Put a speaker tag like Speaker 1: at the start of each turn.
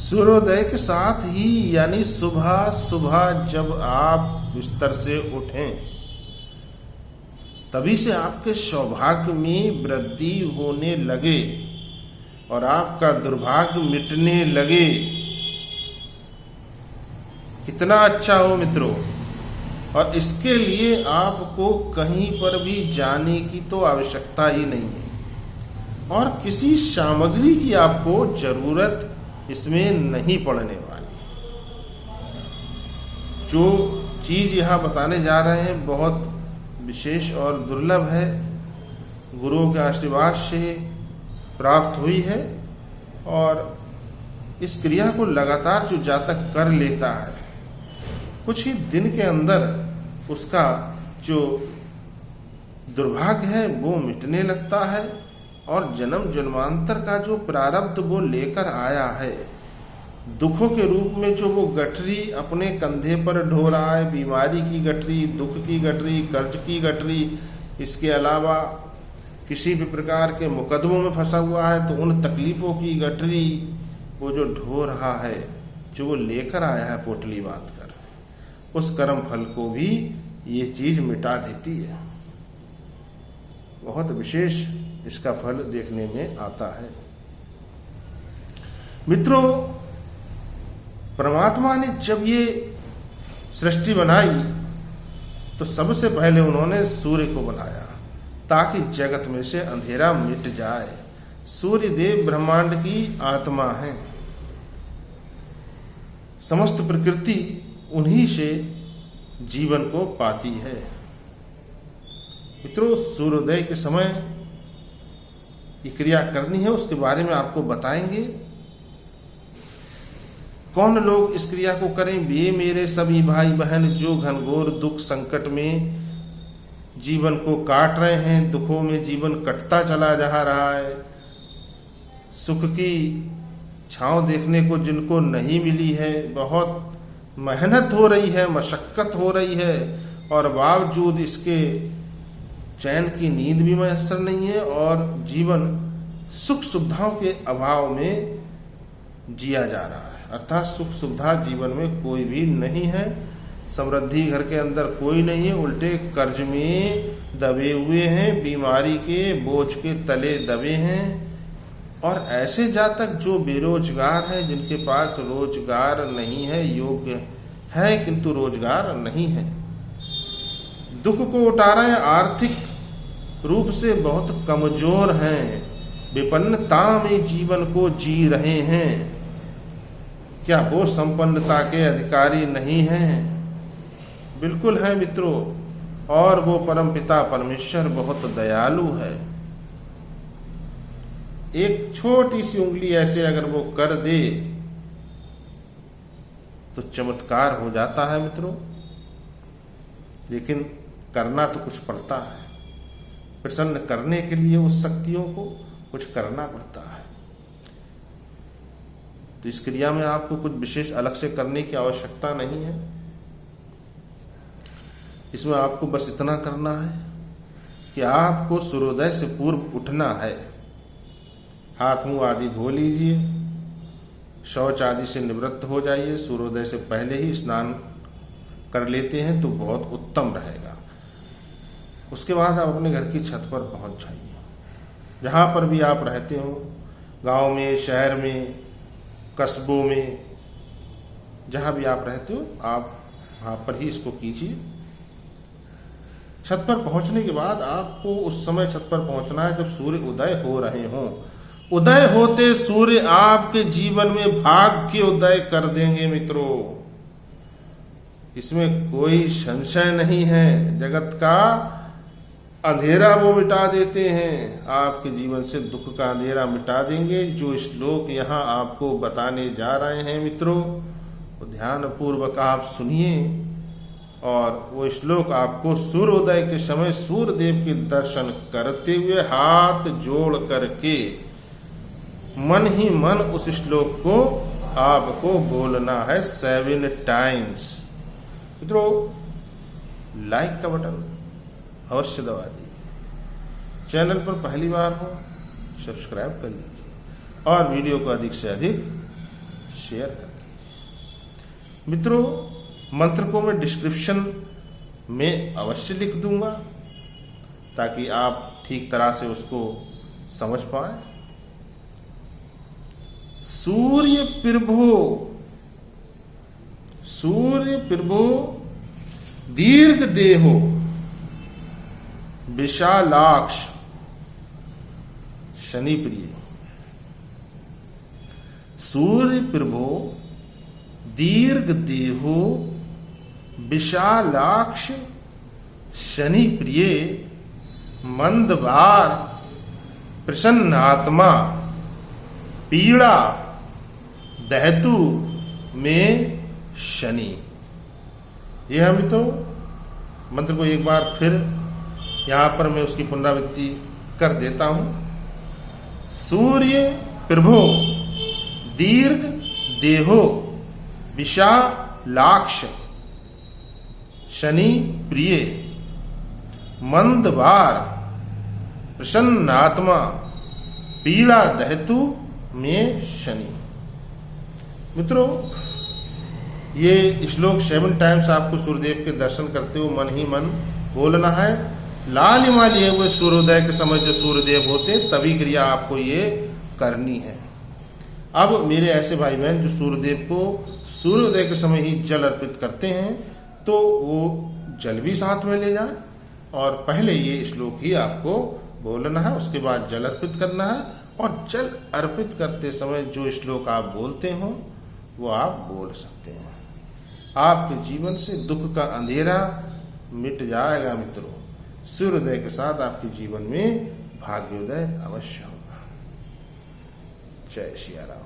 Speaker 1: सूर्योदय के साथ ही यानी सुबह सुबह जब आप बिस्तर से उठें, तभी से आपके सौभाग्य में वृद्धि होने लगे और आपका दुर्भाग्य मिटने लगे। कितना अच्छा हो मित्रों। और इसके लिए आपको कहीं पर भी जाने की तो आवश्यकता ही नहीं है और किसी सामग्री की आपको जरूरत इसमें नहीं पड़ने वाली। जो चीज यहां बताने जा रहे हैं बहुत विशेष और दुर्लभ है, गुरुओं के आशीर्वाद से प्राप्त हुई है और इस क्रिया को लगातार जो जातक कर लेता है, कुछ ही दिन के अंदर उसका जो दुर्भाग्य है वो मिटने लगता है और जन्म जन्मांतर का जो प्रारब्ध वो लेकर आया है, दुखों के रूप में जो वो गठरी अपने कंधे पर ढो रहा है, बीमारी की गठरी, दुख की गठरी, कर्ज की गठरी, इसके अलावा किसी भी प्रकार के मुकदमों में फंसा हुआ है तो उन तकलीफों की गठरी वो जो ढो रहा है, जो वो लेकर आया है पोटली बांध कर, उस कर्म फल को भी ये चीज मिटा देती है। बहुत विशेष इसका फल देखने में आता है। मित्रों, परमात्मा ने जब ये सृष्टि बनाई तो सबसे पहले उन्होंने सूर्य को बनाया ताकि जगत में से अंधेरा मिट जाए। सूर्य देव ब्रह्मांड की आत्मा है, समस्त प्रकृति उन्हीं से जीवन को पाती है। मित्रों, सूर्योदय के समय ये क्रिया करनी है, उसके बारे में आपको बताएंगे। कौन लोग इस क्रिया को करें? ये मेरे सभी भाई बहन जो घनघोर दुख संकट में जीवन को काट रहे हैं, दुखों में जीवन कटता चला जा रहा है, सुख की छांव देखने को जिनको नहीं मिली है, बहुत मेहनत हो रही है, मशक्कत हो रही है और बावजूद इसके चैन की नींद भी मैसर नहीं है और जीवन सुख सुविधाओं के अभाव में जिया जा रहा है। अर्थात सुख सुविधा जीवन में कोई भी नहीं है, समृद्धि घर के अंदर कोई नहीं है, उल्टे कर्ज में दबे हुए हैं, बीमारी के बोझ के तले दबे हैं। और ऐसे जातक जो बेरोजगार है, जिनके पास रोजगार नहीं है, योग्य है किंतु रोजगार नहीं है, दुख को उठा रहे हैं, आर्थिक रूप से बहुत कमजोर हैं, विपन्नता में जीवन को जी रहे हैं, क्या वो संपन्नता के अधिकारी नहीं हैं? बिल्कुल है मित्रों। और वो परमपिता परमेश्वर बहुत दयालु है। एक छोटी सी उंगली ऐसे अगर वो कर दे तो चमत्कार हो जाता है मित्रों। लेकिन करना तो कुछ पड़ता है, प्रसन्न करने के लिए उस शक्तियों को कुछ करना पड़ता है। तो इस क्रिया में आपको कुछ विशेष अलग से करने की आवश्यकता नहीं है। इसमें आपको बस इतना करना है कि आपको सूर्योदय से पूर्व उठना है, हाथ मुंह आदि धो लीजिए, शौच आदि से निवृत्त हो जाइए, सूर्योदय से पहले ही स्नान कर लेते हैं तो बहुत उत्तम रहेगा। उसके बाद आप अपने घर की छत पर पहुंच जाइए, जहां पर भी आप रहते हो, गांव में, शहर में, कस्बों में, जहां भी आप रहते हो, आप वहां पर ही इसको कीजिए। छत पर पहुंचने के बाद आपको उस समय छत पर पहुंचना है जब सूर्य उदय हो रहे हों। उदय होते सूर्य आपके जीवन में भाग्य उदय कर देंगे मित्रों, इसमें कोई संशय नहीं है। जगत का अंधेरा वो मिटा देते हैं, आपके जीवन से दुख का अंधेरा मिटा देंगे। जो श्लोक यहाँ आपको बताने जा रहे हैं मित्रों, वो ध्यान पूर्वक आप सुनिए और वो श्लोक आपको सूर्योदय के समय सूर्य देव के दर्शन करते हुए हाथ जोड़ करके मन ही मन उस श्लोक को आपको बोलना है 7 टाइम्स। मित्रों, लाइक का बटन अवश्य दबा दीजिए, चैनल पर पहली बार हो सब्सक्राइब कर लीजिए और वीडियो को अधिक से अधिक शेयर कर दीजिए। मित्रों, मंत्र को मैं डिस्क्रिप्शन में अवश्य लिख दूंगा ताकि आप ठीक तरह से उसको समझ पाए। सूर्य प्रभो दीर्घ देहो विशालाक्ष शनि प्रिय। सूर्य प्रभो दीर्घ देहो विशालाक्ष शनि प्रिय मंदभार प्रसन्नात्मा पीड़ा दहतु में शनि। यह हम तो मंत्र को एक बार फिर यहां पर मैं उसकी पुनरावृत्ति कर देता हूं। सूर्य प्रभो दीर्घ देहो विशालाक्ष शनि प्रिय मंदभार प्रसन्नात्मा पीड़ा दहतु में शनि। मित्रों, ये श्लोक 7 टाइम्स आपको सूर्यदेव के दर्शन करते हुए मन ही मन बोलना है। लालिमा लिए हुए सूर्योदय के समय जो सूर्यदेव होते तभी क्रिया आपको ये करनी है। अब मेरे ऐसे भाई बहन जो सूर्यदेव को सूर्योदय के समय ही जल अर्पित करते हैं तो वो जल भी साथ में ले जाए और पहले ये श्लोक ही आपको बोलना है, उसके बाद जल अर्पित करना है। और जल अर्पित करते समय जो श्लोक आप बोलते हो वो आप बोल सकते हैं। आपके जीवन से दुख का अंधेरा मिट जाएगा। मित्रों, सूर्योदय के साथ आपके जीवन में भाग्योदय अवश्य होगा। जय श्री राम।